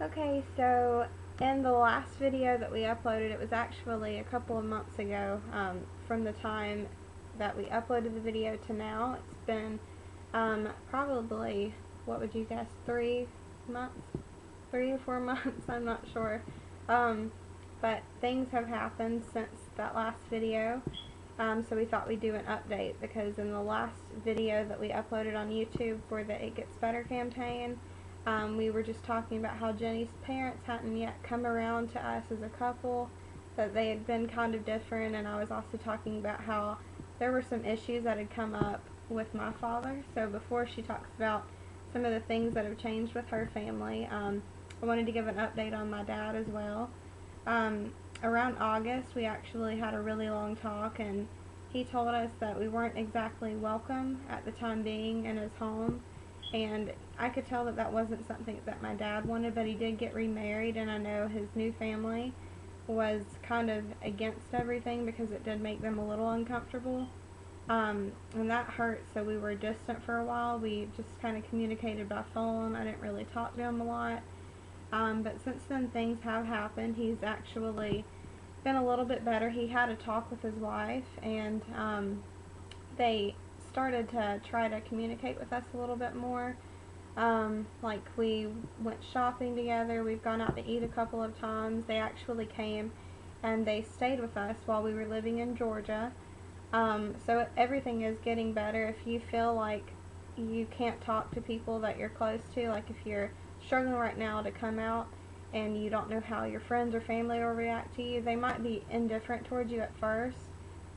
Okay, so in the last video that we uploaded, it was actually a couple of months ago, from the time that we uploaded the video to now. It's been probably, what would you guess, 3 months? 3 or 4 months, I'm not sure. But things have happened since that last video. So we thought we'd do an update because in the last video that we uploaded on YouTube for the It Gets Better campaign, we were just talking about how Jenny's parents hadn't yet come around to us as a couple, that they had been kind of different, and I was also talking about how there were some issues that had come up with my father. So before she talks about some of the things that have changed with her family, I wanted to give an update on my dad as well. Around August, we actually had a really long talk, and he told us that we weren't exactly welcome at the time being in his home, and I could tell that that wasn't something that my dad wanted, but he did get remarried, and I know his new family was kind of against everything because it did make them a little uncomfortable. And that hurt, so we were distant for a while. We just kind of communicated by phone. I didn't really talk to him a lot. But since then, things have happened. He's actually been a little bit better. He had a talk with his wife, and they started to try to communicate with us a little bit more. Like, we went shopping together. We've gone out to eat a couple of times. They actually came and they stayed with us while we were living in Georgia. So everything is getting better. If you feel like you can't talk to people that you're close to, like if you're struggling right now to come out and you don't know how your friends or family will react to you, they might be indifferent towards you at first,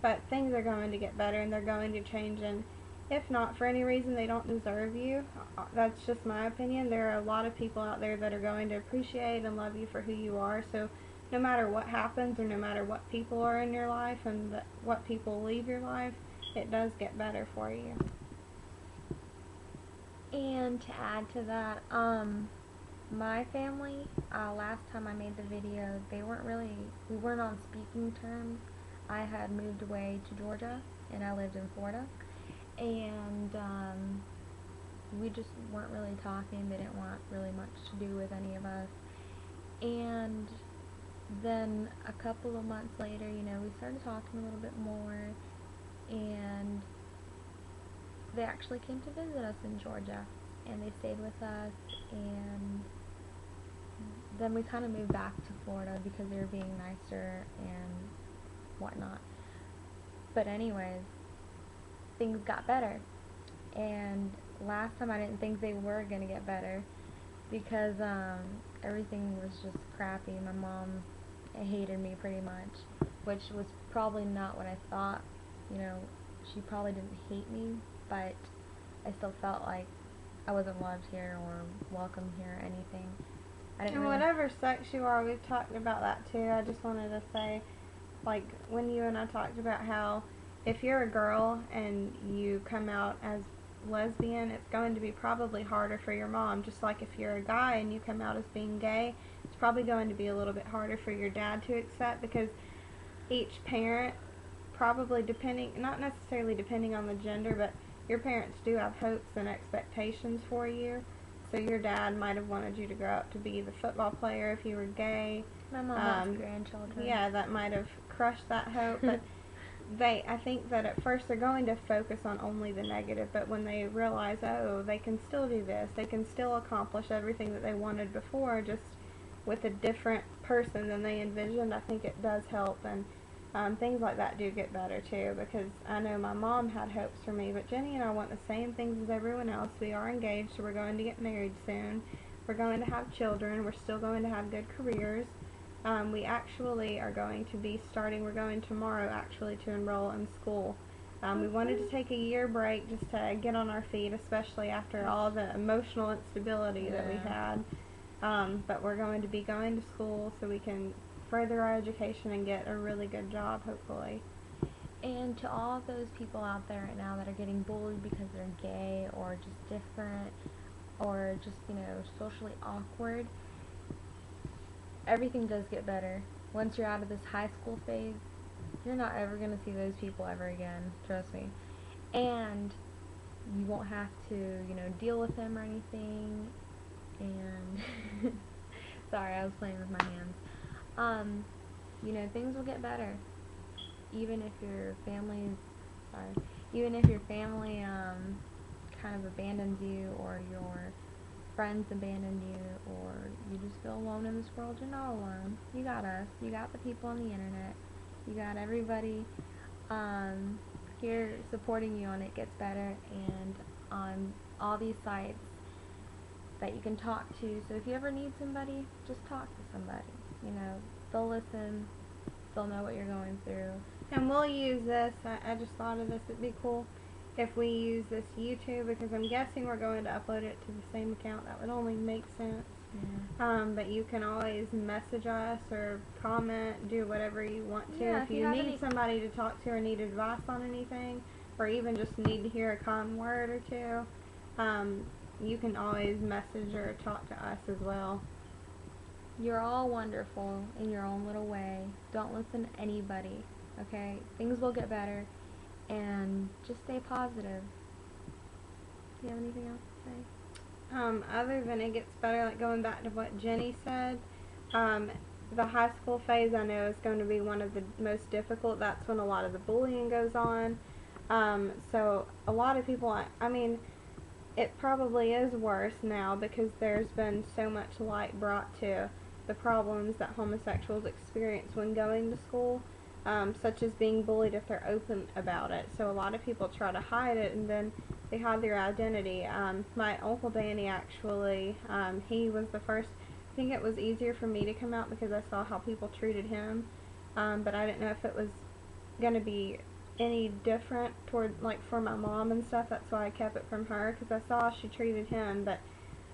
but things are going to get better and they're going to change. And if not, for any reason, they don't deserve you. That's just my opinion. There are a lot of people out there that are going to appreciate and love you for who you are. So no matter what happens, or no matter what people are in your life and what people leave your life, it does get better for you. And to add to that, my family, last time I made the video, we weren't on speaking terms. I had moved away to Georgia, and I lived in Florida, and we just weren't really talking. They didn't want really much to do with any of us. And then a couple of months later, we started talking a little bit more, and they actually came to visit us in Georgia, and they stayed with us, and then we kind of moved back to Florida because they were being nicer and whatnot. But anyways, things got better, and last time I didn't think they were going to get better because everything was just crappy. My mom hated me pretty much, which was probably not what I thought. She probably didn't hate me, but I still felt like I wasn't loved here or welcome here or anything. And whatever sex you are, we've talked about that too. I just wanted to say, like, when you and I talked about how if you're a girl and you come out as lesbian, it's going to be probably harder for your mom. Just like if you're a guy and you come out as being gay, it's probably going to be a little bit harder for your dad to accept, because each parent, probably not necessarily depending on the gender, but your parents do have hopes and expectations for you. So your dad might have wanted you to grow up to be the football player if you were gay. My mom wants grandchildren. Yeah, that might have crushed that hope. But I think that at first they're going to focus on only the negative, but when they realize, oh, they can still do this, they can still accomplish everything that they wanted before, just with a different person than they envisioned, I think it does help. And things like that do get better too, because I know my mom had hopes for me, but Jenny and I want the same things as everyone else. We are engaged, so we're going to get married soon. We're going to have children. We're still going to have good careers. We actually are going to be we're going tomorrow actually to enroll in school. We wanted to take a year break just to get on our feet, especially after all the emotional instability that we had. But we're going to be going to school so we can further our education and get a really good job, hopefully. And to all of those people out there right now that are getting bullied because they're gay or just different or just, socially awkward, everything does get better. Once you're out of this high school phase, you're not ever going to see those people ever again, trust me. And you won't have to, deal with them or anything. And Sorry, I was playing with my hands. Things will get better. Even if your family, sorry, even if your family kind of abandons you, or your friends abandon you, or you just feel alone in this world, you're not alone. You got us. You got the people on the internet. You got everybody here supporting you on It Gets Better, and on all these sites that you can talk to. So if you ever need somebody, just talk to somebody. They'll listen. They'll know what you're going through. And we'll use this. I just thought of this. It'd be cool if we use this YouTube, because I'm guessing we're going to upload it to the same account. That would only make sense. Yeah. But you can always message us or comment, do whatever you want to. Yeah, if you need somebody to talk to or need advice on anything, or even just need to hear a kind word or two, you can always message or talk to us as well. You're all wonderful in your own little way. Don't listen to anybody, okay? Things will get better, and just stay positive. Do you have anything else to say? Other than it gets better, like going back to what Jenny said, the high school phase I know is going to be one of the most difficult. That's when a lot of the bullying goes on. So a lot of people, I mean, it probably is worse now because there's been so much light brought to the problems that homosexuals experience when going to school, such as being bullied if they're open about it. So a lot of people try to hide it, and then they hide their identity. My Uncle Danny actually, he was the first. I think it was easier for me to come out because I saw how people treated him, but I didn't know if it was going to be any different toward, like, for my mom and stuff. That's why I kept it from her, because I saw she treated him, but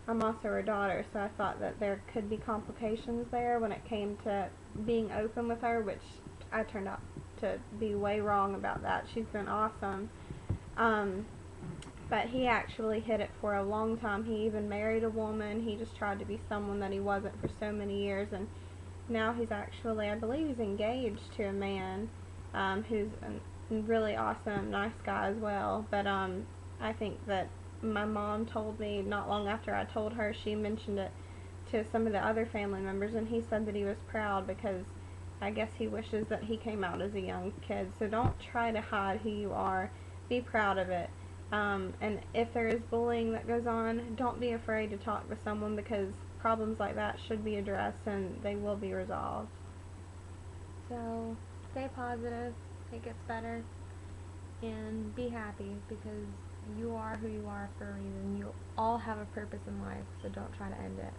I'm also her daughter, so I thought that there could be complications there when it came to being open with her, which I turned out to be way wrong about that. She's been awesome. But he actually hid it for a long time. He even married a woman. He just tried to be someone that he wasn't for so many years, and now he's actually, I believe he's engaged to a man who's a really awesome, nice guy as well. But I think that my mom told me not long after I told her, she mentioned it to some of the other family members, and he said that he was proud because I guess he wishes that he came out as a young kid. So don't try to hide who you are. Be proud of it. And if there is bullying that goes on, don't be afraid to talk to someone, because problems like that should be addressed and they will be resolved. So stay positive. It gets better. And be happy, because you are who you are for a reason. You all have a purpose in life, so don't try to end it.